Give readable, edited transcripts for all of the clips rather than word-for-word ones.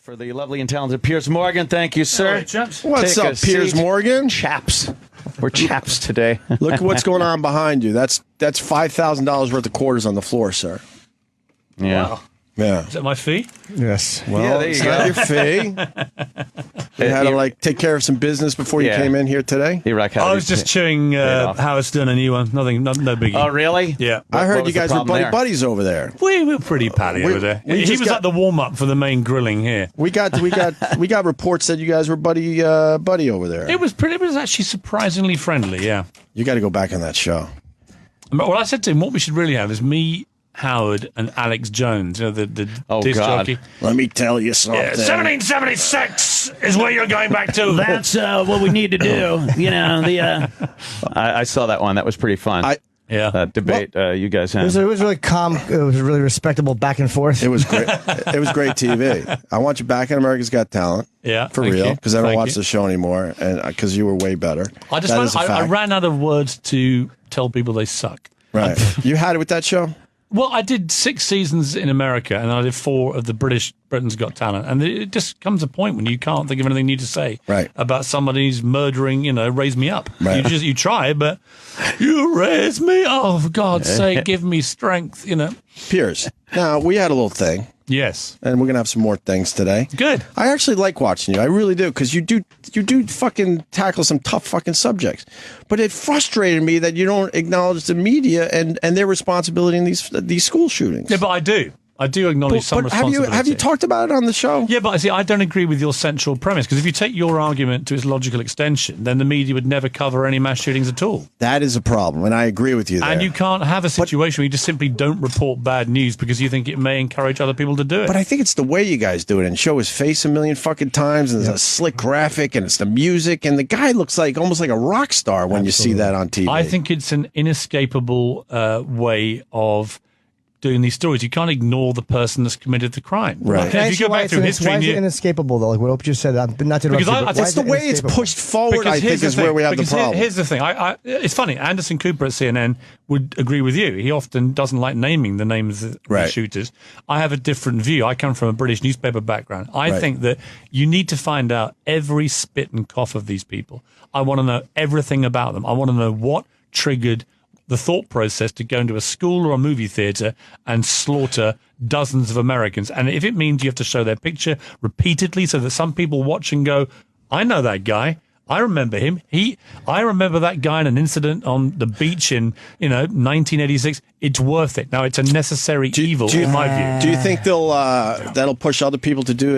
For the lovely and talented Piers Morgan. Thank you, sir. Hey, chaps. What's Take up, a Piers seat. Morgan? Chaps. We're chaps today. Look at what's going on behind you. That's $5,000 worth of quarters on the floor, sir. Yeah. Wow. Yeah. Is that my fee? Yes. Well, Yeah, there you it's go. not your fee. You had to take care of some business before you Yeah. came in here today. E-Rock, how I did was you- just chewing Howard Stern, a new one. Nothing, no biggie. Oh, really? Yeah. I heard what you was the guys were problem there? buddies over there. We were pretty pally over there. we He just was got- like the warm-up for the main grilling here. We got reports that you guys were buddy over there. It was actually surprisingly friendly, yeah. You got to go back on that show. Well, I said to him, what we should really have is me, Howard, and Alex Jones, you know, the disc God. jockey. Let me tell you something. Yeah, 1776 is where you're going back to. That's what we need to do. You know, I saw that one. That was pretty fun. Yeah. That debate you guys had. It was really calm. It was really respectable back and forth. It was great. It was great TV. I want you back in America's Got Talent. Yeah, For thank real. you. Because I don't Thank watch you. the show anymore, and because you were way better. I just That is a I fact. ran out of words to tell people they suck. Right. You had it with that show? Well, I did 6 seasons in America, and I did 4 of the Britain's Got Talent, and it just comes a point when you can't think of anything new to say about somebody who's murdering. You know, raise me up. Right. You try, but you raise me. Oh, for God's sake, give me strength. You know. Piers. Now, we had a little thing, Yes. and we're going to have some more things today. Good. I actually like watching you. I really do, because you do fucking tackle some tough fucking subjects. But it frustrated me that you don't acknowledge the media and their responsibility in these school shootings. Yeah, but I do. I do acknowledge some But have responsibility. you talked about it on the show? Yeah, but see, I don't agree with your central premise, because if you take your argument to its logical extension, then the media would never cover any mass shootings at all. That is a problem, and I agree with you there. And you can't have a situation where you just simply don't report bad news because you think it may encourage other people to do it. But I think it's the way you guys do it, and show his face a million fucking times, and there's a slick graphic, and it's the music, and the guy looks like almost like a rock star when you see that on TV. I think it's an inescapable way of doing these stories. You can't ignore the person that's committed the crime. Right. If you go back through history, why is and it you- inescapable though? Like what Opie just said. Not to interrupt Because you, I- but it's why It's is the it way it's inescapable? pushed forward, I here's think, the is thing. where we have the Because here- problem. Here's the thing. It's funny. Anderson Cooper at CNN would agree with you. He often doesn't like naming the names of the Right. shooters. I have a different view. I come from a British newspaper background. I Right. think that you need to find out every spit and cough of these people. I want to know everything about them. I want to know what triggered the thought process to go into a school or a movie theater and slaughter dozens of Americans. And if it means you have to show their picture repeatedly so that some people watch and go, I know that guy. I remember him. I remember that guy in an incident on the beach in 1986. It's worth it. Now, it's a necessary evil, in my view. Do you think that'll push other people to do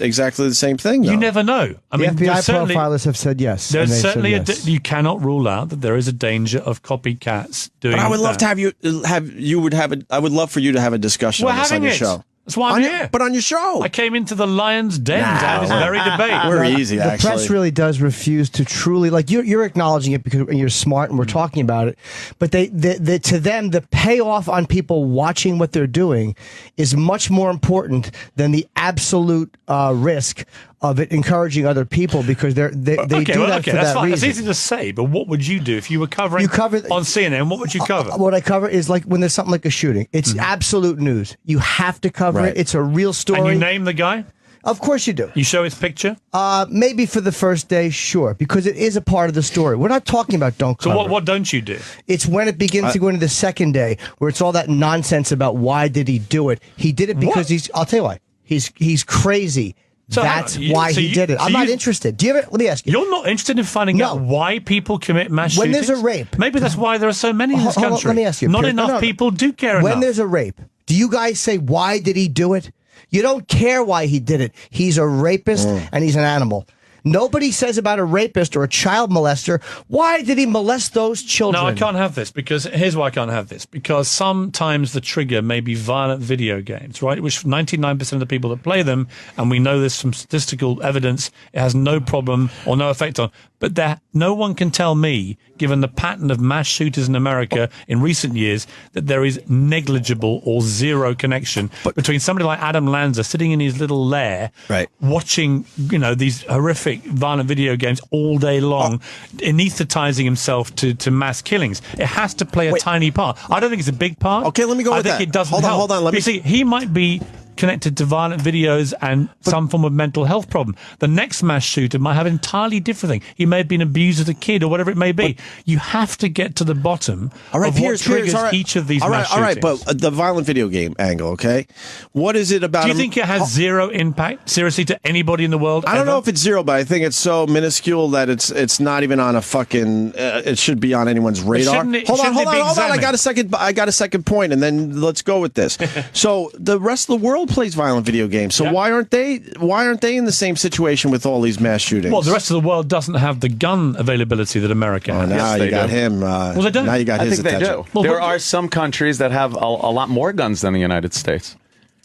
exactly the same thing? Though? You never know. I The mean, FBI there's certainly, profilers have said yes. there's and they said certainly yes. you cannot rule out that there is a danger of copycats doing. But I would love that. to I would love for you to have a discussion We're on this on having your it. show. That's why I'm here. But on your show, I came into the Lion's Den to have this very debate. we're easy. The Actually, press really does refuse to truly you're acknowledging it because you're smart and we're talking about it, but they to them the payoff on people watching what they're doing is much more important than the absolute risk of it encouraging other people because they do that for that's that fine. reason. It's easy to say, but what would you do if you were covering on CNN? What would you cover? What I cover is like when there's something like a shooting. It's absolute news. You have to cover it. It's a real story. And you name the guy? Of course you do. You show his picture? Maybe for the first day, sure, because it is a part of the story. We're not talking about don't cover. So what don't you do? It's when it begins to go into the second day where it's all that nonsense about why did he do it. He did it because I'll tell you why. He's crazy. So That's why he did it. I'm not interested. Do you ever? Let me ask you. You're not interested in finding out why people commit mass When shootings? there's a rape. Maybe that's why there are so many in this Hold on, country. let me ask you. Not Piers, enough people do care When enough. there's a rape, do you guys say, why did he do it? You don't care why he did it. He's a rapist and he's an animal. Nobody says about a rapist or a child molester, why did he molest those children? No, I can't have this because here's why I can't have this. Because sometimes the trigger may be violent video games, right? Which 99% of the people that play them, and we know this from statistical evidence, it has no problem or no effect on. But no one can tell me, given the pattern of mass shooters in America in recent years, that there is negligible or zero connection between somebody like Adam Lanza sitting in his little lair, watching, these horrific violent video games all day long, anesthetizing himself to mass killings. It has to play a tiny part. I don't think it's a big part. Okay, let me go with that. I think it doesn't Hold on, help. hold on. You see, he might be connected to violent videos and some form of mental health problem. The next mass shooter might have an entirely different thing. He may have been abused as a kid or whatever it may be. You have to get to the bottom of what triggers each of these mass shootings. All right, but the violent video game angle, okay? What is it about... Do you think it has zero impact, seriously, to anybody in the world? I don't know if it's zero, but I think it's so minuscule that it's not even on a fucking... it should be on anyone's radar. Hold on. I got a second point, and then let's go with this. So the rest of the world plays violent video games. So why aren't they in the same situation with all these mass shootings? Well, the rest of the world doesn't have the gun availability that America has. Now you got him. Well, they don't. Now you got his attention. They do. Well, there are some countries that have a lot more guns than the United States.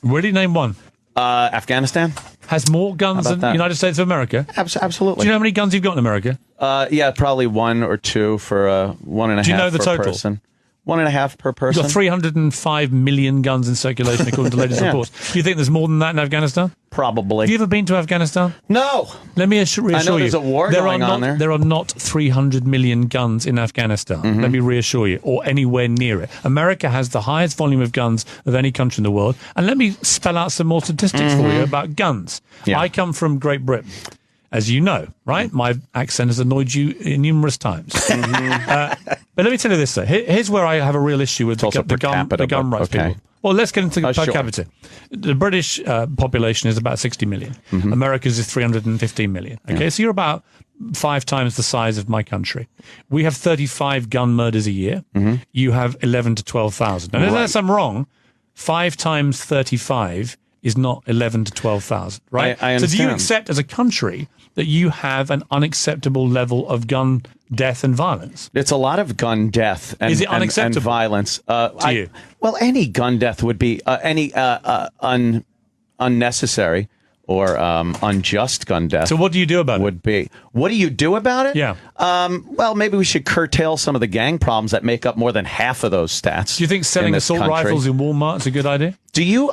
Really, name one. Afghanistan has more guns than the United States of America. Absolutely. Do you know how many guns you've got in America? Yeah, probably 1 or 2 for 1.5. Do you know the per total? Person. 1.5 per person. You've got 305 million guns in circulation, according to latest reports. Do you think there's more than that in Afghanistan? Probably. Have you ever been to Afghanistan? No. Let me reassure you. I know there's a war going on there. There are not 300 million guns in Afghanistan. Let me reassure you, or anywhere near it. America has the highest volume of guns of any country in the world. And let me spell out some more statistics for you about guns. Yeah. I come from Great Britain, as you know, right? My accent has annoyed you numerous times. But let me tell you this, though. Here's where I have a real issue with the gun rights people. Well, let's get into per capita. The British population is about 60 million. America's is 315 million. Okay, so you're about 5 times the size of my country. We have 35 gun murders a year. You have 11 to 12,000. And unless I'm wrong, 5 times 35 is not 11 to 12,000, right? I so understand. do you accept as a country that you have an unacceptable level of gun death and violence? It's a lot of gun death and, is it unacceptable? And violence. To you? Well, any gun death would be unnecessary or unjust gun death. So what do you do about it? Would be. What do you do about it? Yeah. Well, maybe we should curtail some of the gang problems that make up more than half of those stats. Do you think selling assault rifles in Walmart is a good idea? Do you?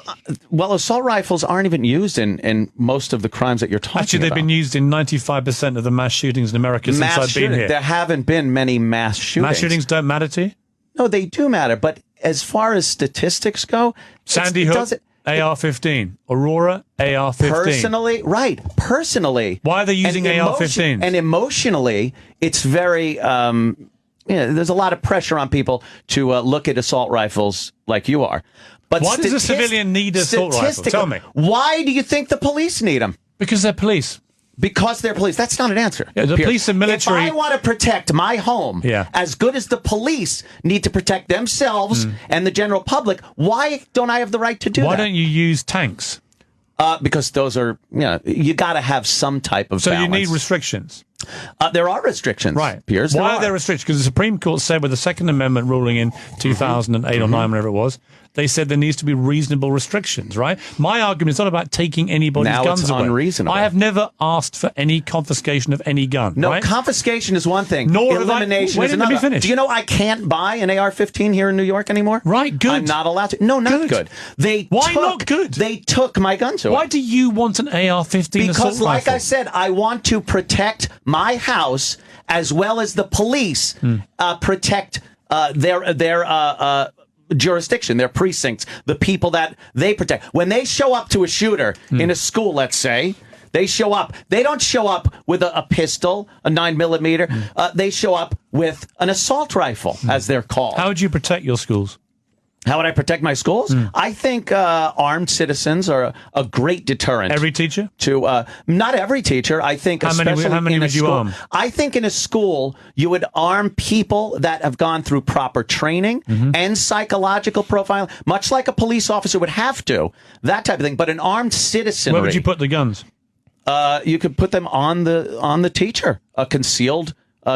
Well, assault rifles aren't even used in most of the crimes that you're talking about. Actually, they've been used in 95% of the mass shootings in America since I've been here. There haven't been many mass shootings. Mass shootings don't matter to you? No, they do matter. But as far as statistics go, Sandy Hook, AR-15. Aurora, AR-15. Personally. Why are they using AR-15s? And emotionally, it's very... there's a lot of pressure on people to look at assault rifles like you are. But why does a civilian need an assault rifle? Tell me. Why do you think the police need them? Because they're police. Because they're police. That's not an answer. Yeah, the police and military... If I want to protect my home as good as the police need to protect themselves and the general public, why don't I have the right to do that? Why don't you use tanks? Because those are, you got to have some type of balance. So you need restrictions. There are restrictions, right? Piers. Why are there restrictions? Because the Supreme Court said with the Second Amendment ruling in 2008 or 9, whenever it was, they said there needs to be reasonable restrictions, right? My argument is not about taking anybody's guns away. Unreasonable. I have never asked for any confiscation of any gun. No, right? Confiscation is one thing. Nor elimination is another. Let me finish. Do you know I can't buy an AR-15 here in New York anymore? Right, good. I'm not allowed to. No, not good. Why not good? They took my guns away. Why do you want an AR-15 Because, assault like rifle? I said, I want to protect my house as well as the police protect their jurisdiction, their precincts, the people that they protect. When they show up to a shooter in a school, let's say, they show up. They don't show up with a pistol, a 9mm. They show up with an assault rifle, as they're called. How would you protect your schools? How would I protect my schools? I think armed citizens are a great deterrent. Every teacher? To not every teacher. I think how many would you arm? I think in a school you would arm people that have gone through proper training and psychological profiling, much like a police officer would have to. That type of thing. But an armed citizenry. Where would you put the guns? You could put them on the teacher, a concealed.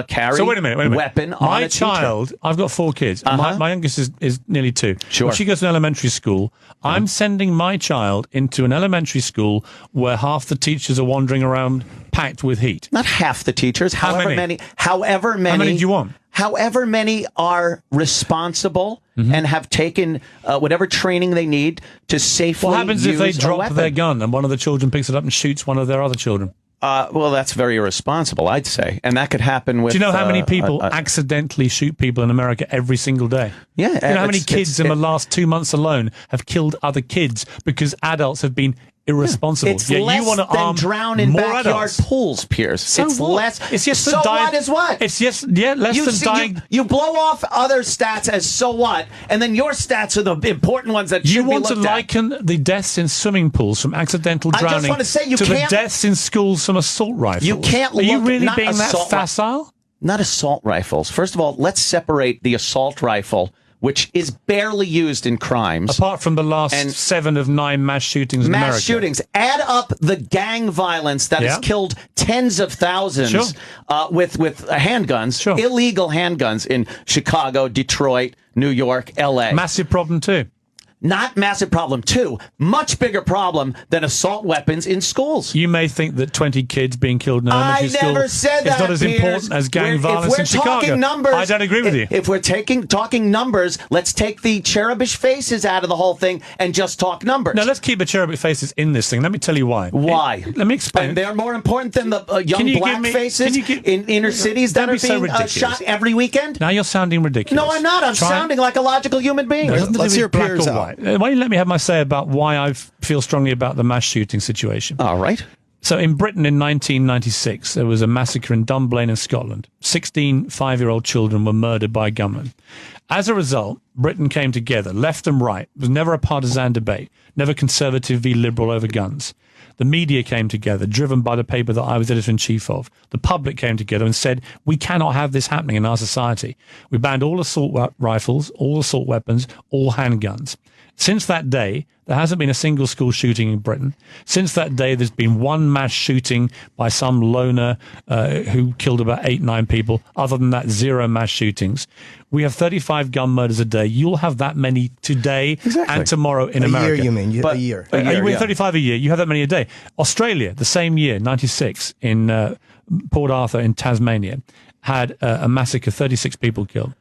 Carry so wait a minute. Weapon on my a child, teacher. I've got 4 kids. My youngest is nearly 2. Sure. When she goes to elementary school, I'm sending my child into an elementary school where half the teachers are wandering around packed with heat. Not half the teachers. However many. How many do you want? However many are responsible and have taken whatever training they need to safely use a weapon. What happens if they drop their gun and one of the children picks it up and shoots one of their other children? Well, that's very irresponsible, I'd say. And that could happen with... Do you know how many people accidentally shoot people in America every single day? Yeah. Do you know how many kids in the last 2 months alone have killed other kids because adults have been irresponsible? It's less you want to than drown in backyard adults. pools, Piers. So it's what? less. It's just so what is what? It's just less than dying. You blow off other stats as so what, and then your stats are the important ones that you should want be to looked at. liken the deaths in swimming pools from accidental drowning I just want to say to the deaths in schools from assault rifles. You can't. Are you really not being that facile? Not assault rifles. First of all, let's separate the assault rifle, which is barely used in crimes. Apart from the last 7 of 9 mass shootings in America. Mass shootings. Add up the gang violence that has killed tens of thousands with handguns, illegal handguns in Chicago, Detroit, New York, L.A. Massive problem too. Not massive problem, too. Much bigger problem than assault weapons in schools. You may think that 20 kids being killed in elementary school I never said that, is not as important as gang violence in Chicago. Numbers, I don't agree with you. If we're talking numbers, let's take the cherubish faces out of the whole thing and just talk numbers. No, let's keep the cherubish faces in this thing. Let me tell you why. Why? Let me explain. And they're more important than the young black faces in inner cities that are being shot every weekend? Now you're sounding ridiculous. No, I'm not. I'm sounding like a logical human being. Let's hear Piers out. Why don't you let me have my say about why I feel strongly about the mass shooting situation? All right. So in Britain in 1996, there was a massacre in Dunblane in Scotland. 16 5-year-old children were murdered by a gunman. As a result, Britain came together, left and right. It was never a partisan debate, never conservative v liberal over guns. The media came together, driven by the paper that I was editor-in-chief of. The public came together and said, we cannot have this happening in our society. We banned all assault rifles, all assault weapons, all handguns. Since that day, there hasn't been a single school shooting in Britain. Since that day, there's been one mass shooting by some loner who killed about 8-9 people. Other than that, 0 mass shootings. We have 35 gun murders a day. You'll have that many today and tomorrow in America. A year, you mean? A year. You win 35 a year. You have that many a day. Australia, the same year, 96, in Port Arthur in Tasmania, had a massacre, 36 people killed.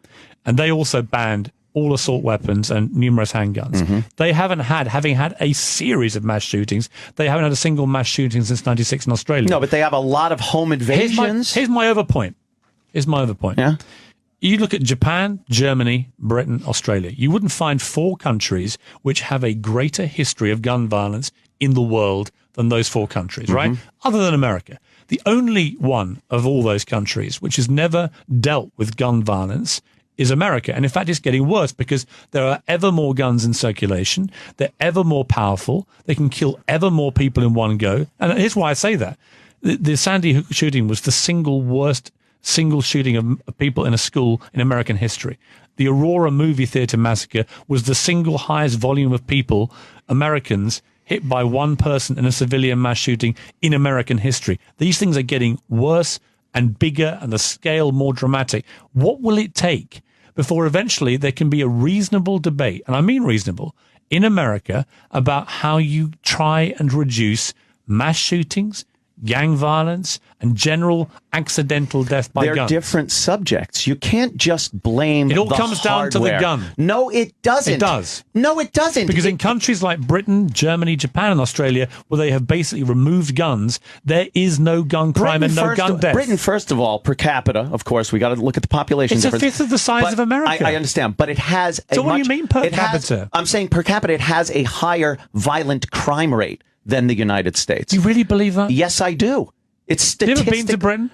And they also banned all assault weapons and numerous handguns. Mm-hmm. They haven't having had a series of mass shootings, they haven't had a single mass shooting since 96 in Australia. No, but they have a lot of home invasions. Here's my other point. Yeah. You look at Japan, Germany, Britain, Australia. You wouldn't find 4 countries which have a greater history of gun violence in the world than those 4 countries, right? Other than America. The only one of all those countries which has never dealt with gun violence is America. And in fact, it's getting worse because there are ever more guns in circulation. They're ever more powerful. They can kill ever more people in one go. And here's why I say that. The Sandy Hook shooting was the single worst shooting of people in a school in American history. The Aurora movie theater massacre was the single highest volume of people, Americans, hit by one person in a civilian mass shooting in American history. These things are getting worse and bigger and the scale more dramatic. What will it take before eventually there can be a reasonable debate, and I mean reasonable, in America about how you try and reduce mass shootings, gang violence, and general accidental death by guns? They're different subjects. You can't just blame the hardware. It all comes down to the gun. No, it doesn't. It does. No, it doesn't. Because in countries like Britain, Germany, Japan, and Australia, where they have basically removed guns, there is no gun crime and no gun death. Britain, first of all, per capita, of course, we got to look at the population difference. It's a fifth of the size of America. I understand, but it has So what do you mean per capita? I'm saying per capita, it has a higher violent crime rate than the United States. You really believe that? Yes, I do. It's statistic. You ever been to Britain?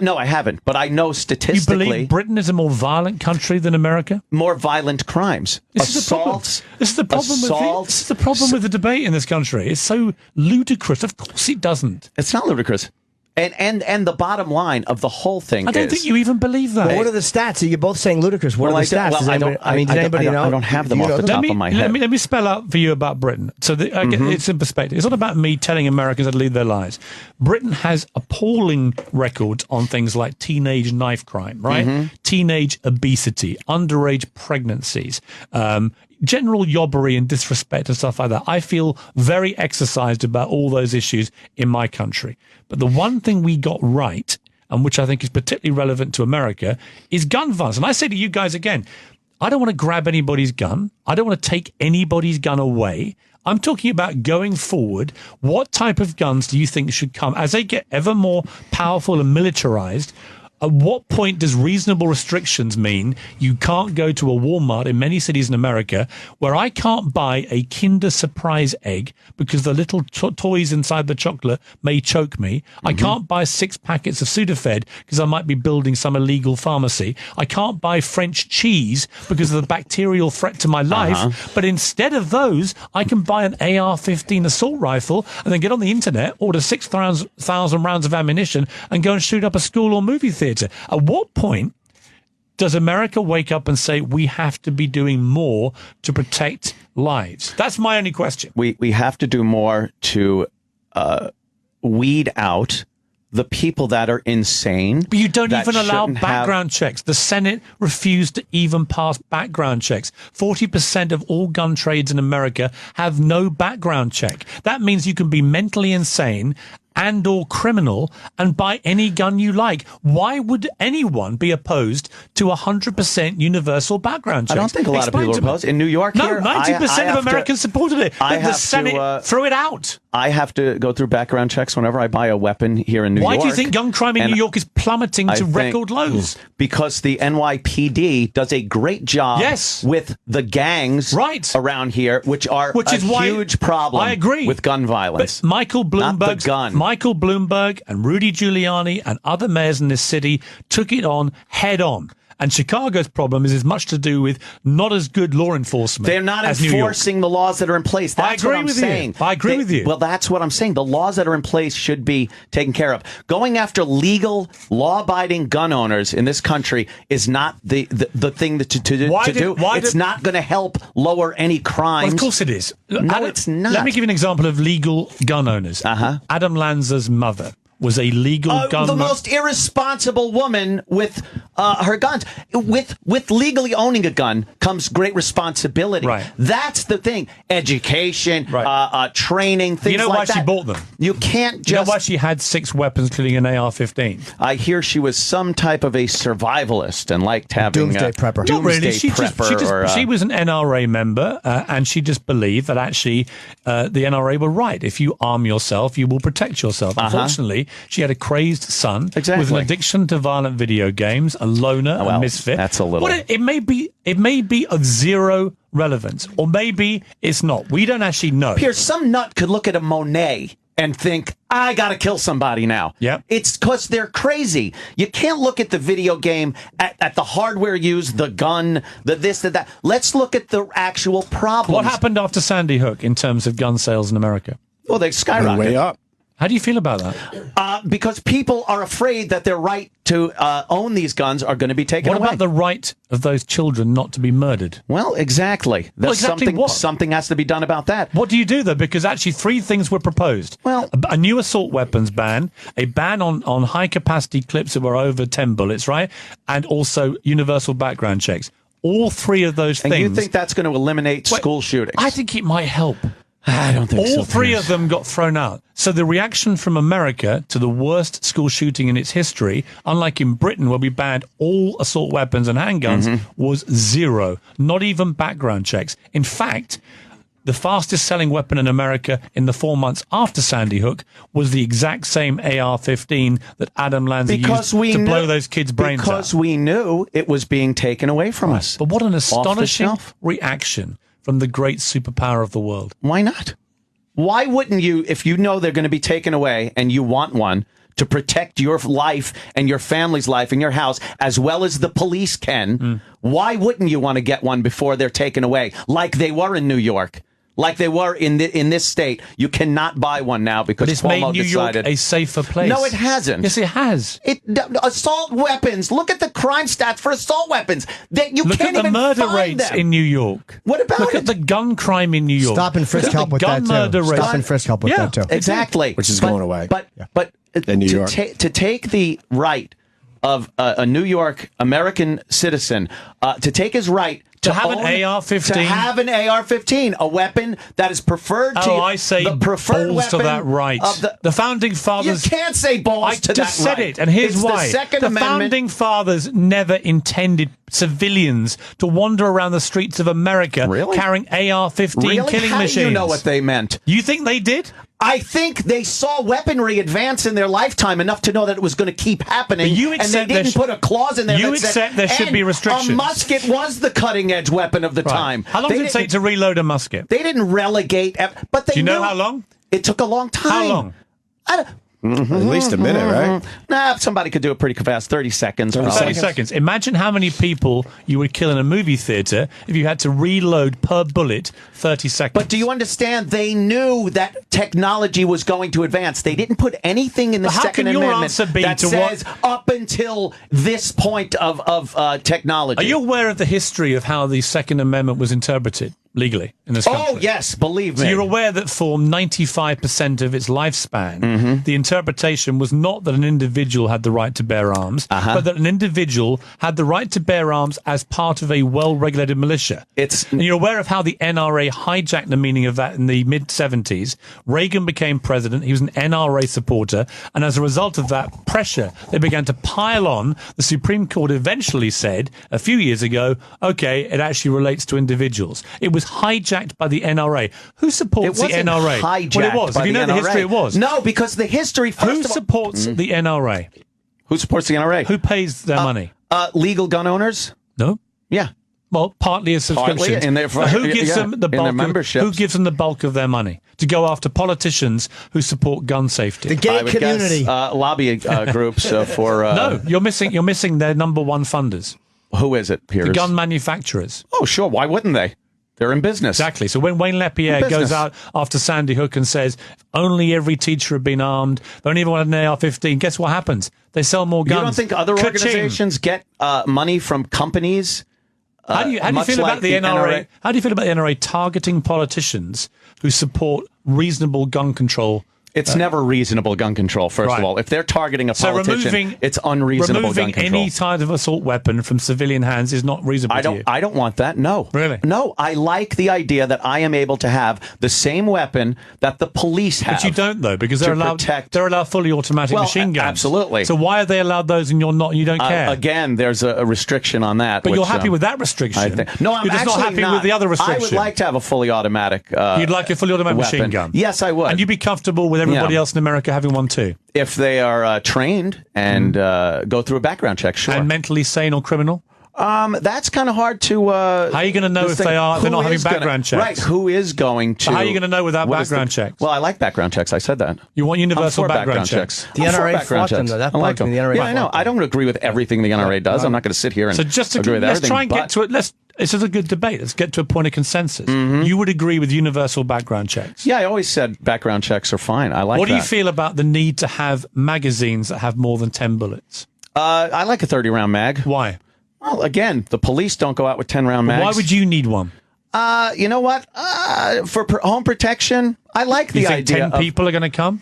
No, I haven't, but I know statistically. You believe Britain is a more violent country than America? More violent crimes. Assaults. This is the problem with the debate in this country. It's so ludicrous. Of course it doesn't. It's not ludicrous. And the bottom line of the whole thing I don't think you even believe that. Well, what are the stats? You're both saying ludicrous. What are the stats? Does anybody know? I don't have them off the top of my head. Let me spell out for you about Britain. So it's in perspective. It's not about me telling Americans how to lead their lives. Britain has appalling records on things like teenage knife crime, right? Teenage obesity, underage pregnancies, general yobbery and disrespect and stuff like that. I feel very exercised about all those issues in my country. But the one thing we got right, and which I think is particularly relevant to America, is gun violence. And I say to you guys again, I don't want to grab anybody's gun. I don't want to take anybody's gun away. I'm talking about going forward. What type of guns do you think should come as they get ever more powerful and militarized? At what point does reasonable restrictions mean you can't go to a Walmart in many cities in America where I can't buy a Kinder Surprise egg because the little toys inside the chocolate may choke me? I can't buy 6 packets of Sudafed because I might be building some illegal pharmacy. I can't buy French cheese because of the bacterial threat to my life. But instead of those, I can buy an AR-15 assault rifle and then get on the internet, order 6,000 rounds of ammunition and go and shoot up a school or movie theater. At what point does America wake up and say we have to be doing more to protect lives? That's my only question. We have to do more to weed out the people that are insane. But you don't even allow background checks. The Senate refused to even pass background checks. 40% of all gun trades in America have no background check. That means you can be mentally insane and or criminal and buy any gun you like. Why would anyone be opposed to 100% universal background checks? I don't think a lot of people are opposed. In New York, no, 90% of Americans supported it. But the Senate threw it out. I have to go through background checks whenever I buy a weapon here in New York. Why do you think gun crime in New York is plummeting to record lows? Because the NYPD does a great job with the gangs around here, which is a huge problem. I agree with gun violence. But Michael Bloomberg and Rudy Giuliani and other mayors in this city took it on head on. And Chicago's problem is as much to do with not as good law enforcement. They're not enforcing the laws that are in place. That's what I'm saying. I agree with you. Well, that's what I'm saying. The laws that are in place should be taken care of. Going after legal, law-abiding gun owners in this country is not the thing to do. It's not going to help lower any crimes. Well, of course it is. No, it's not. Let me give you an example of legal gun owners. Adam Lanza's mother was a legal gun. The most irresponsible woman with her guns. With legally owning a gun comes great responsibility. Right. That's the thing. Education, training, things like that. You know why she bought them? You can't just... You know why she had 6 weapons, including an AR-15? I hear she was some type of a survivalist and liked having... Doomsday prepper. Not really. She was an NRA member, and she just believed that actually the NRA were right. If you arm yourself, you will protect yourself. Unfortunately, she had a crazed son with an addiction to violent video games, a loner, a misfit. That's a little... It may be of zero relevance, or maybe it's not. We don't actually know. Piers, some nut could look at a Monet and think, I gotta kill somebody now. Yeah, it's because they're crazy. You can't look at the video game, at the hardware used, the gun, the this, the that. Let's look at the actual problem. What happened after Sandy Hook in terms of gun sales in America? Well, they skyrocketed. Way up. How do you feel about that? Because people are afraid that their right to own these guns are going to be taken away. What about the right of those children not to be murdered? Well, exactly. Something has to be done about that. What do you do, though? Because actually 3 things were proposed. Well, a new assault weapons ban, a ban on high-capacity clips that were over 10 bullets, right? And also universal background checks. All 3 of those things... And you think that's going to eliminate school shootings? I think it might help. I don't think so. All 3 of them got thrown out. So the reaction from America to the worst school shooting in its history, unlike in Britain where we banned all assault weapons and handguns, was 0. Not even background checks. In fact, the fastest selling weapon in America in the 4 months after Sandy Hook was the exact same AR-15 that Adam Lanza used to blow those kids' brains out. Because we knew it was being taken away from us. But what an astonishing reaction from the great superpower of the world. Why not? Why wouldn't you, if you know they're going to be taken away and you want one to protect your life and your family's life and your house, as well as the police can, why wouldn't you want to get one before they're taken away, like they were in New York? Like they were in this state. You cannot buy one now because Cuomo decided... made New York a safer place. No, it hasn't. Yes, it has. Assault weapons. Look at the crime stats for assault weapons. Look at the murder rates in New York. What about Look at the gun crime in New York. Stop and frisk help with that too. Stop and frisk help with that too. Exactly. Which is going away. But in New York. To take the right of a New York American citizen, to take his right To have an AR-15? To have an AR-15, a weapon that is preferred to... Oh, I say the preferred balls to weapon that right. of The Founding Fathers... You can't say balls to that right. I just said it, and here's why. The Founding Fathers never intended civilians to wander around the streets of America carrying AR-15 killing machines. How do you know what they meant? You think they did? I think they saw weaponry advance in their lifetime enough to know that it was going to keep happening, and they didn't put a clause in there that said there should be restrictions. A musket was the cutting-edge weapon of the time. How long did it take to reload a musket? They didn't relegate... But they Do you know how long? It took a long time. How long? At least a minute, right? Nah, somebody could do it pretty fast. 30 seconds. 30 seconds. Imagine how many people you would kill in a movie theater if you had to reload per bullet 30 seconds. But do you understand? They knew that technology was going to advance. They didn't put anything in the Second Amendment that says up until this point of technology. Are you aware of the history of how the Second Amendment was interpreted legally in this country? Oh, yes, believe me. So you're aware that for 95% of its lifespan, the interpretation was not that an individual had the right to bear arms, but that an individual had the right to bear arms as part of a well-regulated militia. And you're aware of how the NRA hijacked the meaning of that in the mid-70s. Reagan became president. He was an NRA supporter. And as a result of that pressure, they began to pile on. The Supreme Court eventually said, a few years ago, okay, it actually relates to individuals. It was hijacked by the NRA. Who supports the NRA? Hijacked well, it was. by If you know the history, it was. No, because the history. Who supports the NRA? Who supports the NRA? Who pays their money? Legal gun owners. No. Yeah. Well, partly a subscription. Who gives them the bulk? Who gives them the bulk of their money to go after politicians who support gun safety? The gay community, lobby groups for. No, you're missing their number one funders. Who is it, Piers? The gun manufacturers. Oh, sure. Why wouldn't they? They're in business. Exactly. So when Wayne LaPierre goes out after Sandy Hook and says, if only every teacher had been armed, if only everyone had an AR-15, guess what happens? They sell more guns. You don't think other organizations get money from companies? How do you feel about the NRA? How do you feel about the NRA targeting politicians who support reasonable gun control? It's never reasonable gun control, first of all. If they're targeting a politician, it's unreasonable gun control. Removing any kind of assault weapon from civilian hands is not reasonable to you. I don't want that, no. Really? No, I like the idea that I am able to have the same weapon that the police have. But you don't, though, because they're allowed fully automatic machine guns. Absolutely. So why are they allowed those and you're not, and you don't care? Again, there's a restriction on that. But you're happy with that restriction? No, I'm You're just not happy with the other restriction? I would like to have a fully automatic You'd like a fully automatic weapon. machine gun? Yes, I would. And you'd be comfortable with everybody else in America having one too? If they are trained and go through a background check, sure. And mentally sane or criminal? That's kind of hard to... how are you going to know if they're not having background checks? Right, who is going to... How are you going to know without background checks? Well, I like background checks. I said that. You want universal background checks? The NRA fought them, though. That bugs me. The NRA I know. I don't agree with everything the NRA does. I'm not going to sit here and agree with everything. Let's try and get to it. This is a good debate. Let's get to a point of consensus. You would agree with universal background checks? Yeah, I always said background checks are fine. I like that. What do you feel about the need to have magazines that have more than 10 bullets? I like a 30-round mag. Why? Well, again, the police don't go out with 10-round mags. Why would you need one? You know what? For home protection, I like the idea. You think 10 people are going to come?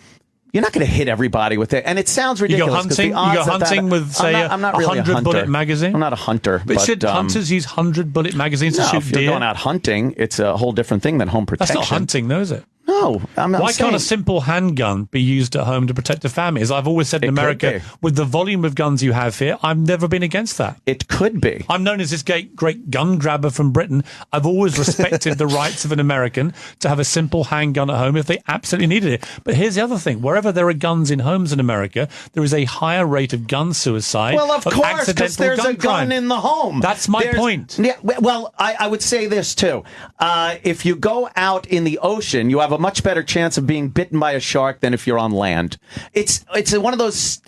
You're not going to hit everybody with it, and it sounds ridiculous. You go hunting with, say, I'm not really a 100-bullet magazine? I'm not a hunter. But should hunters use 100-bullet magazines to shoot deer? If you're going out hunting, it's a whole different thing than home protection. That's not hunting, though, is it? No, I'm not Why can't a simple handgun be used at home to protect a family? As I've always said in America, with the volume of guns you have here, I've never been against that. It could be. I'm known as this great gun grabber from Britain. I've always respected the rights of an American to have a simple handgun at home if they absolutely needed it. But here's the other thing. Wherever there are guns in homes in America, there is a higher rate of gun suicide. Well, of course, because there's a gun in the home. That's my point. Yeah, well, I would say this, too. If you go out in the ocean, you have a much better chance of being bitten by a shark than if you're on land. It's one of those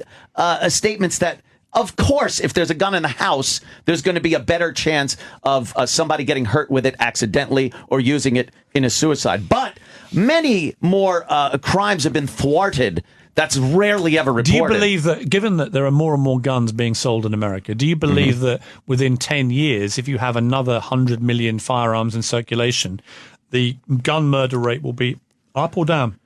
statements that, of course, if there's a gun in the house, there's going to be a better chance of somebody getting hurt with it accidentally or using it in a suicide. But many more crimes have been thwarted. That's rarely ever reported. Do you believe that, given that there are more and more guns being sold in America, do you believe that within 10 years, if you have another 100 million firearms in circulation, the gun murder rate will be up or down?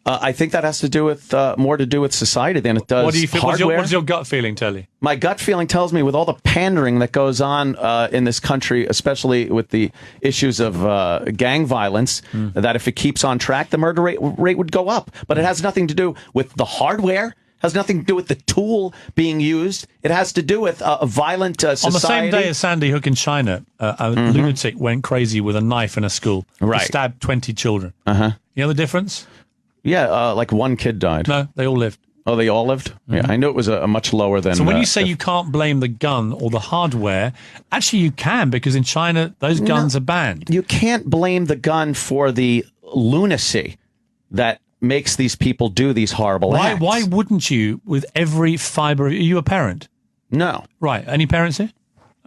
I think that has to do with more to do with society than it does what do you feel? hardware. What does your gut feeling tell you? My gut feeling tells me with all the pandering that goes on in this country, especially with the issues of gang violence, that if it keeps on track, the murder rate would go up. But it has nothing to do with the hardware. Has nothing to do with the tool being used. It has to do with a violent society. On the same day as Sandy Hook in China, a lunatic went crazy with a knife in a school. Right. He stabbed 20 children. Uh-huh. You know the difference? Yeah, like one kid died. No, they all lived. Oh, they all lived? Yeah, I knew it was a much lower than... So when you say you can't blame the gun or the hardware, actually you can, because in China, those guns are banned. You can't blame the gun for the lunacy that makes these people do these horrible acts. Why wouldn't you, with every fiber... Are you a parent? No. Right. Any parents here?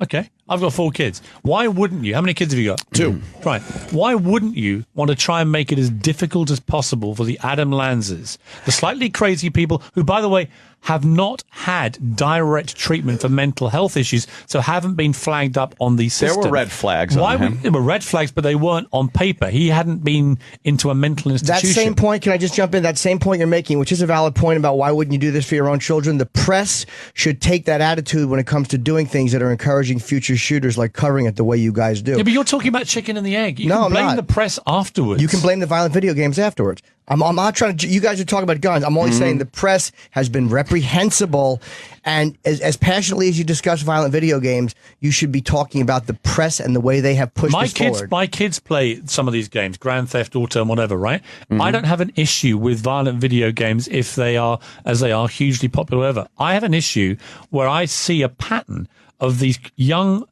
Okay. I've got 4 kids. Why wouldn't you? How many kids have you got? 2. Right. Why wouldn't you want to try and make it as difficult as possible for the Adam Lanzers, the slightly crazy people who, by the way, have not had direct treatment for mental health issues, so haven't been flagged up on the system. There were red flags on him. There were red flags, but they weren't on paper. He hadn't been into a mental institution. That same point, can I just jump in? That same point you're making, which is a valid point about why wouldn't you do this for your own children? The press should take that attitude when it comes to doing things that are encouraging future shooters, like covering it the way you guys do. Yeah, but you're talking about chicken and the egg. You No, can blame I'm not. the press afterwards. You can blame the violent video games afterwards. I'm not trying to. You guys are talking about guns. I'm only saying the press has been reprehensible, and as passionately as you discuss violent video games, you should be talking about the press and the way they have pushed this forward. My kids play some of these games, Grand Theft Auto and whatever, right? I don't have an issue with violent video games if they are, as they are, hugely popular. Whatever. I have an issue where I see a pattern of these young.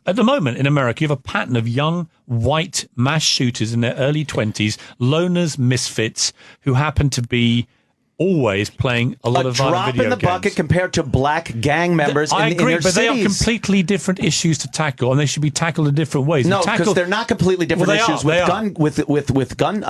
At the moment in America, you have a pattern of young white mass shooters in their early 20s, loners, misfits, who happen to be always playing a lot of violent video games. A drop in the bucket compared to black gang members I in agree, inner but they are cities. completely different issues to tackle, and they should be tackled in different ways. No, because they're not completely different issues with gun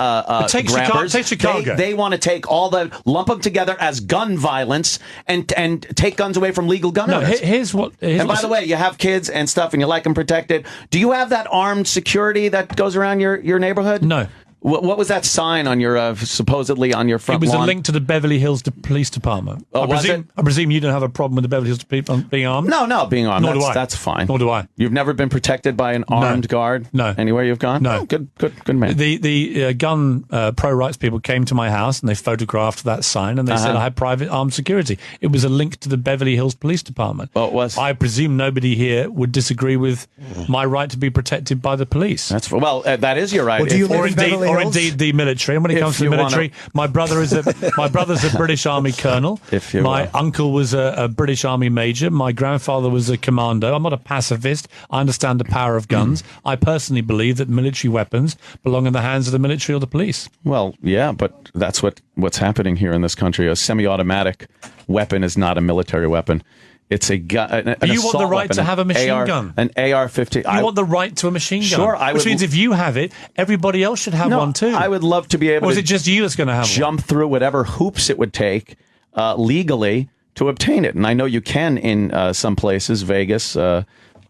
take grabbers. Take Chicago. They want to take lump them together as gun violence and take guns away from legal gun owners. Here's and by the way, you have kids and stuff, and you like them protected. Do you have that armed security that goes around your neighborhood? No. What was that sign on your supposedly on your front lawn? It was a link to the Beverly Hills Police Department. Oh, I presume you don't have a problem with the Beverly Hills being armed? No, being armed. Nor do I. That's fine. Nor do I. You've never been protected by an armed guard? No. Anywhere you've gone? No. Oh, good man. The gun pro-rights people came to my house and they photographed that sign and they said I had private armed security. It was a link to the Beverly Hills Police Department. Oh, it was? I presume nobody here would disagree with my right to be protected by the police. That is your right. Well, do you live in Beverly Hills? Indeed the military. And when it comes to the military, my brother's a British Army colonel. My uncle was a British Army major. My grandfather was a commando. I'm not a pacifist. I understand the power of guns. I personally believe that military weapons belong in the hands of the military or the police. Well, yeah, but that's what's happening here in this country. A semi-automatic weapon is not a military weapon. It's a gun. You want the right to have a machine gun? An AR-15. You want the right to a machine gun? Sure. Which means if you have it, everybody else should have one too. I would love to be able to... Or is it just you that's going to have jump through whatever hoops it would take legally to obtain it. And I know you can in some places, Vegas,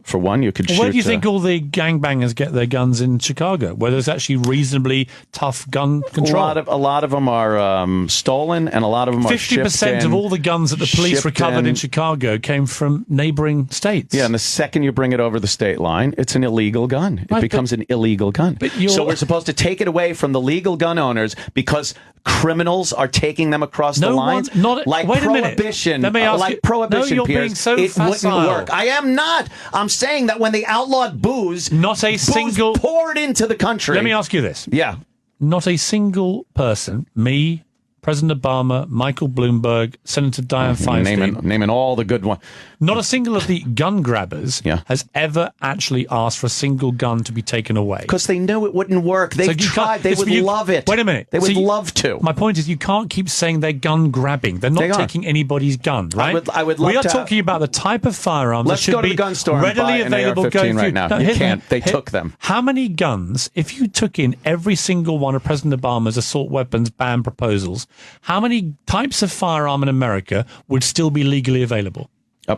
for one, you could shoot... Where do you think all the gangbangers get their guns in Chicago? Where there's actually reasonably tough gun control? A lot of them are stolen, and a lot of them are 50% of all the guns that the police recovered in Chicago came from neighboring states. Yeah, and the second you bring it over the state line, it's an illegal gun. It becomes an illegal gun. So we're supposed to take it away from the legal gun owners because criminals are taking them across the lines? Like prohibition. Let me ask like you. Prohibition, you're Piers. Being so it facile. wouldn't work. I am not. I'm saying that when they outlawed booze, booze poured into the country. Let me ask you this. Yeah. Not a single person, me, President Obama, Michael Bloomberg, Senator Dianne Feinstein. Naming all the good ones. Not a single of the gun grabbers has ever actually asked for a single gun to be taken away. Because they knew it wouldn't work. They tried. They would love it. Wait a minute. They would love to. My point is you can't keep saying they're gun grabbing. They're not taking anybody's gun, right? I would love we are talking about the type of firearms that should go to be the gun store readily and buy an available AR-15 right now. No, you can't. They took them. How many guns, if you took in every single one of President Obama's assault weapons ban proposals, how many types of firearm in America would still be legally available?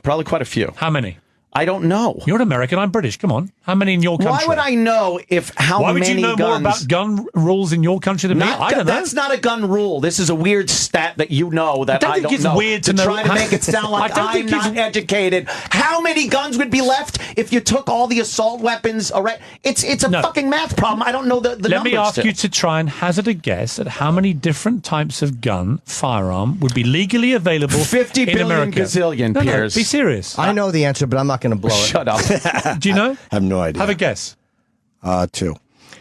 Probably quite a few. How many? I don't know. You're an American. I'm British. Come on. How many in your country? Why would I know Why would you know more about gun rules in your country than me? I don't know. That's not a gun rule. This is a weird stat that you know that I don't know. I think it's weird to know. Try to make it sound like I'm not educated. How many guns would be left if you took all the assault weapons? It's a fucking math problem. I don't know the numbers. Let me ask you to try and hazard a guess at how many different types of firearm would be legally available 50 in billion America. gazillion, Piers. Be serious. I know the answer, but I'm not going to blow it. Shut up. Do you know? I have no idea. Have a guess. 2.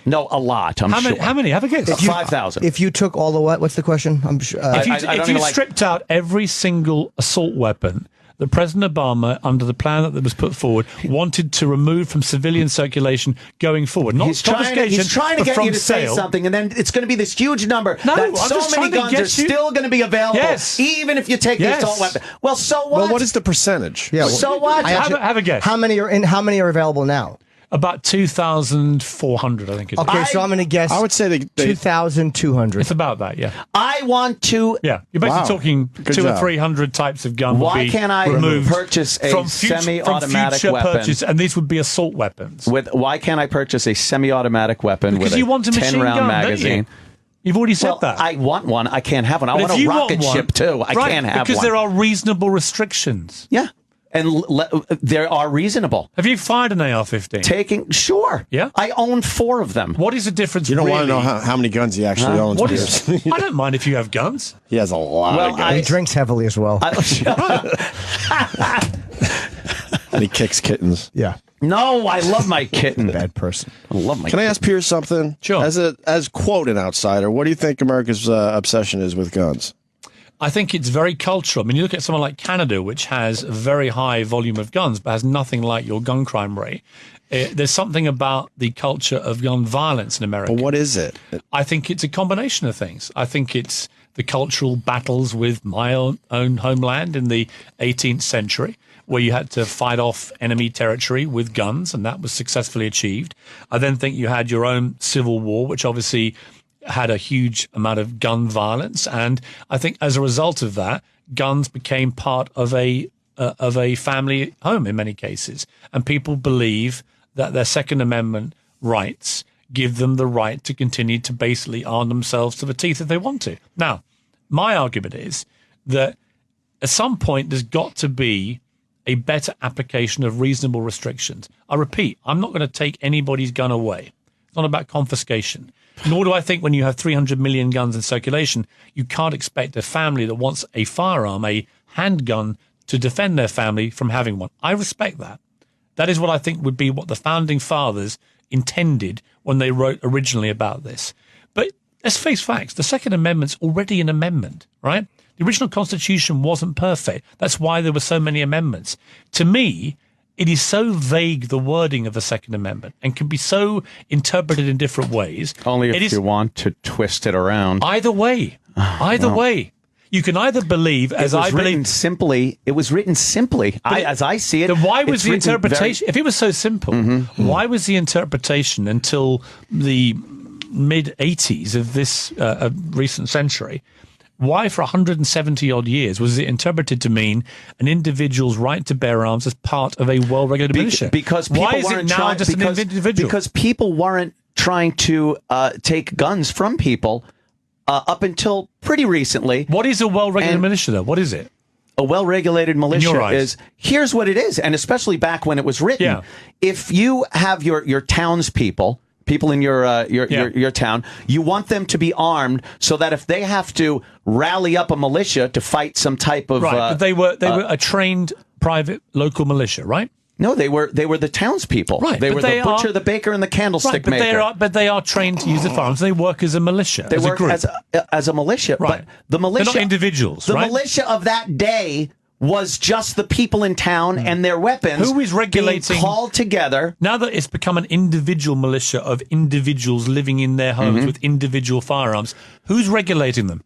No, a lot. I'm sure. How many? Have a guess. 5,000. If you took all the what? What's the question? I'm sure. If you stripped out every single assault weapon that President Obama, under the plan that was put forward, wanted to remove from civilian circulation going forward. Not confiscation, he's trying to get you to sale. say something, and then it's going to be this huge number No, that I'm so just many trying to guns are get you- still going to be available, Yes. even if you take the assault weapon. Well, so what? Well, what is the percentage? Yeah, so what? Have a guess. How many are available now? About 2,400, I think it is. Okay, so I'm going to guess. I would say 2,200. It's about that, yeah. I want to. Yeah, you're basically talking Good 200 or job. 300 types of gun. Why would be can't I removed purchase a from semi-automatic future weapon? purchase, and these would be assault weapons. Why can't I purchase a semi-automatic weapon Because with you a want a machine 10-round gun, magazine? don't you? You've already said Well, that. I want one. I can't have one. I But want if a you rocket want one, ship too. I right, can't have because one. there are reasonable restrictions. Yeah, and they are reasonable. Have you fired an AR-15? Sure. Yeah? I own 4 of them. What is the difference? You don't really? want to know how many guns he actually owns. What is? I don't mind if you have guns. He has a lot of guns. He drinks heavily as well. And he kicks kittens. Yeah. No, I love my kitten. Bad person. I love my Can I ask Piers something? Sure. As quote an outsider, what do you think America's obsession is with guns? I think it's very cultural. I mean, you look at someone like Canada, which has a very high volume of guns, but has nothing like your gun crime rate. There's something about the culture of gun violence in America. But what is it? I think it's a combination of things. I think it's the cultural battles with my own homeland in the 18th century, where you had to fight off enemy territory with guns, and that was successfully achieved. I then think you had your own civil war, which obviously had a huge amount of gun violence, and I think as a result of that, guns became part of a family home in many cases, and people believe that their Second Amendment rights give them the right to continue to basically arm themselves to the teeth if they want to. Now, my argument is that at some point there's got to be a better application of reasonable restrictions. I repeat, I'm not going to take anybody's gun away. It's not about confiscation. Nor do I think when you have 300 million guns in circulation, you can't expect a family that wants a firearm, a handgun, to defend their family from having one. I respect that. That is what I think would be what the founding fathers intended when they wrote originally about this. But let's face facts. The Second Amendment's already an amendment, right? The original Constitution wasn't perfect. That's why there were so many amendments. To me, it is so vague, the wording of the Second Amendment, and can be so interpreted in different ways. Only if you want to twist it around. Either way. Either way. You can either believe, as I believe... It was written simply. As I see it. Then why was the interpretation... If it was so simple, why was the interpretation until the mid-'80s of this recent century... Why, for 170-odd years, was it interpreted to mean an individual's right to bear arms as part of a well-regulated militia? Because people why is it now just an individual? Because people weren't trying to take guns from people up until pretty recently. What is a well-regulated militia, though? What is it? A well-regulated militia is, here's what it is, and especially back when it was written, if you have your townspeople... people in your town, you want them to be armed so that if they have to rally up a militia to fight some type of but they were a trained private local militia, right? No, they were the townspeople. Right, they were the butcher, the baker, and the candlestick maker. But they are trained to use the firearms. They work as a militia. They work as a militia. Right. But the militia, they're not individuals. The militia of that day was just the people in town and their weapons. Who is regulating? Being called together. Now that it's become an individual militia of individuals living in their homes with individual firearms, who's regulating them?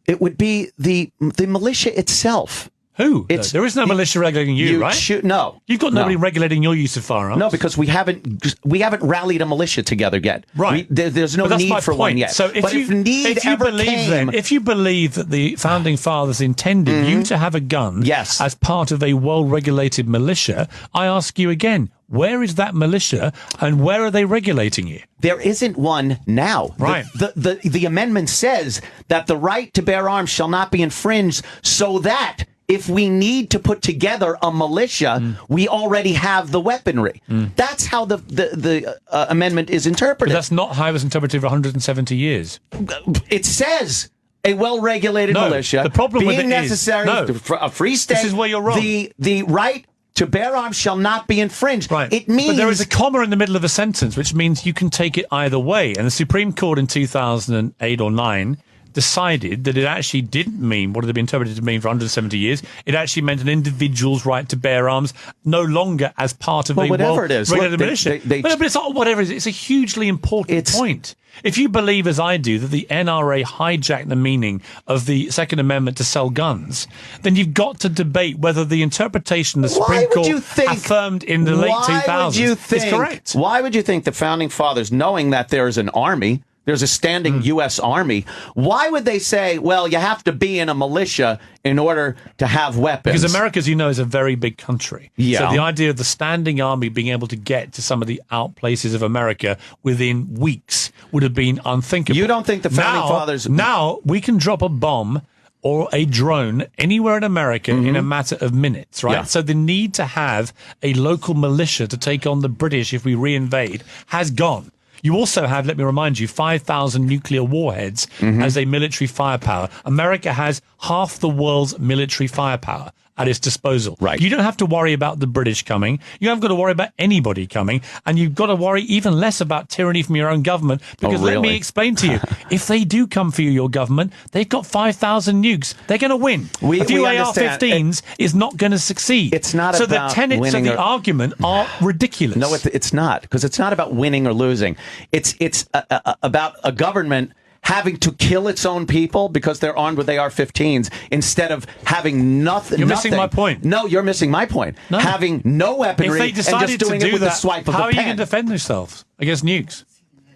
It would be the militia itself. Who? There is no militia regulating you, right? No. You've got nobody regulating your use of firearms. No, because we haven't rallied a militia together yet. Right. There's no need for one yet. So if you believe that the founding fathers intended you to have a gun as part of a well-regulated militia, I ask you again, where is that militia and where are they regulating you? There isn't one now. Right. The amendment says that the right to bear arms shall not be infringed, so that if we need to put together a militia, we already have the weaponry. That's how the amendment is interpreted. But that's not how it was interpreted for 170 years. It says a well-regulated militia. The problem being with it necessary for a free state. This is where you're wrong. The right to bear arms shall not be infringed. Right. It means... But there is a comma in the middle of a sentence, which means you can take it either way. And the Supreme Court in 2008 or 9 decided that it actually didn't mean what it had been interpreted to mean for 170 years. It actually meant an individual's right to bear arms, no longer as part of a well-regulated militia. But it's not whatever it is. It's a hugely important point. If you believe, as I do, that the NRA hijacked the meaning of the Second Amendment to sell guns, then you've got to debate whether the interpretation the Supreme Court affirmed in the late 2000s is correct. Why would you think the Founding Fathers, knowing that there's an army, there's a standing U.S. Army, why would they say, well, you have to be in a militia in order to have weapons? Because America, as you know, is a very big country. Yeah. So the idea of the standing army being able to get to some of the outplaces of America within weeks would have been unthinkable. You don't think the Founding Fathers... Now we can drop a bomb or a drone anywhere in America in a matter of minutes, right? Yeah. So the need to have a local militia to take on the British if we reinvade has gone. You also have, let me remind you, 5,000 nuclear warheads as a military firepower. America has half the world's military firepower at its disposal. Right. You don't have to worry about the British coming. You haven't got to worry about anybody coming. And you've got to worry even less about tyranny from your own government. Because let me explain to you, if they do come for you, your government, they've got 5,000 nukes. They're going to win. A few AR-15s is not going to succeed. It's not so about the tenets of the argument are ridiculous. No, it's not. Because it's not about winning or losing. It's about a government having to kill its own people because they're armed with AR-15s instead of having nothing. You're missing my point. No, you're missing my point. No. Having no weaponry and just doing it with a swipe of a pen. How are you going to defend yourselves against nukes?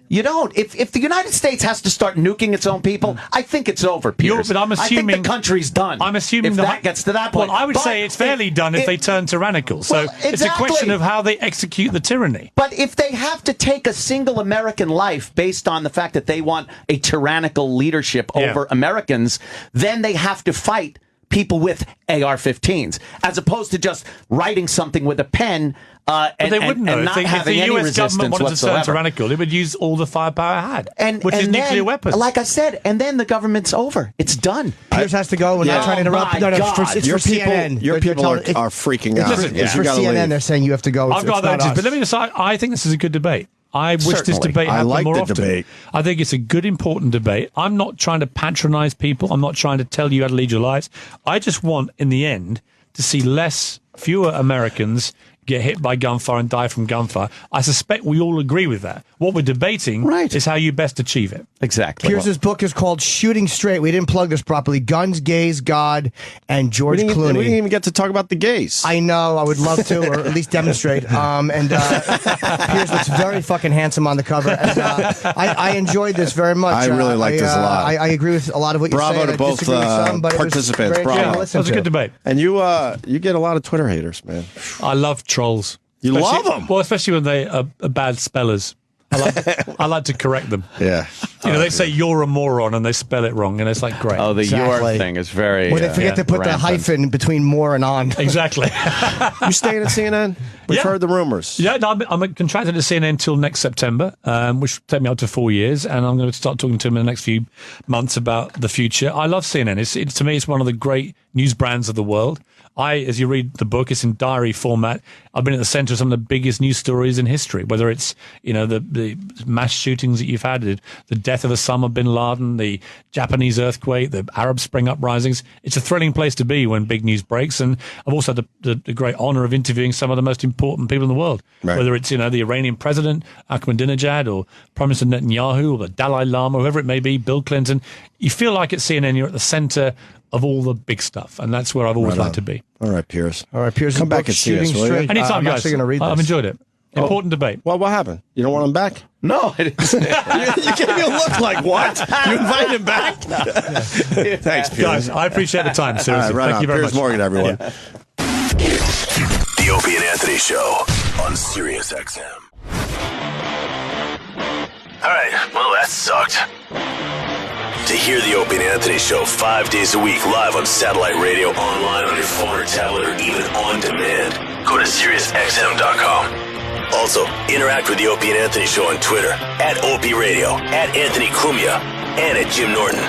You don't. If the United States has to start nuking its own people, I think it's over, Piers. But I'm assuming, I think the country's done. I'm assuming if that gets to that point. Well, I would say it's fairly done if they turn tyrannical. So it's a question of how they execute the tyranny. But if they have to take a single American life based on the fact that they want a tyrannical leadership over Americans, then they have to fight people with AR-15s, as opposed to just writing something with a pen but they wouldn't know. not if having the any US resistance government wanted whatsoever. to turn tyrannical, it would use all the firepower it had, which is nuclear weapons. Like I said, and then the government's over. It's done. Piers has to go. We're not trying to interrupt. No, it's your for CNN. Your people are freaking out. Listen, it's for CNN. They're saying you have to go. I've got that, but let me just say, I think this is a good debate. I wish this debate happened more often. Debate. I think it's a good, important debate. I'm not trying to patronize people. I'm not trying to tell you how to lead your lives. I just want, in the end, to see fewer Americans get hit by gunfire and die from gunfire. I suspect we all agree with that. What we're debating is how you best achieve it. Exactly. Pierce's book is called Shooting Straight. We didn't plug this properly. Guns, Gays, God, and George Clooney. We didn't even get to talk about the gays. I know. I would love to, or at least demonstrate. Piers looks very fucking handsome on the cover. And, I enjoyed this very much. I really like this a lot. I agree with a lot of what you're saying. Bravo to both participants. Bravo. That was a good debate. And you get a lot of Twitter haters, man. I love trolls. You love them? Well, especially when they are bad spellers. I like to correct them. Yeah. They say you're a moron and they spell it wrong, and it's like, great. Oh, the your thing is very... When they forget to put the hyphen between more and on. Exactly. You staying at CNN? We've heard the rumors. Yeah, no, I'm contracted to CNN until next September, which will take me up to 4 years, and I'm going to start talking to them in the next few months about the future. I love CNN. To me, it's one of the great news brands of the world. As you read the book, it's in diary format. I've been at the center of some of the biggest news stories in history, whether it's, the mass shootings that you've had, the death of Osama bin Laden, the Japanese earthquake, the Arab Spring uprisings. It's a thrilling place to be when big news breaks. And I've also had the great honor of interviewing some of the most important people in the world, whether it's, the Iranian president, Ahmadinejad, or Prime Minister Netanyahu, or the Dalai Lama, whoever it may be, Bill Clinton. You feel like at CNN, you're at the center of all the big stuff, and that's where I've always liked to be. All right, Piers. Come back and see us, will you? Anytime, I'm guys. actually going to read this. I've enjoyed it. Important debate. Well, what happened? You don't want him back? No, it isn't. You gave me a look like, what? You invite him back? Thanks, Piers. Guys, I appreciate the time, seriously. Right, Thank you very Piers much. Morgan, everyone. The Opie and Anthony Show on Sirius XM. All right, well, that sucked. To hear the Opie and Anthony Show 5 days a week live on satellite radio, online on your phone or tablet, or even on demand, go to SiriusXM.com. Also, interact with the Opie and Anthony Show on Twitter, @Opie Radio, @Anthony Cumia, and @Jim Norton.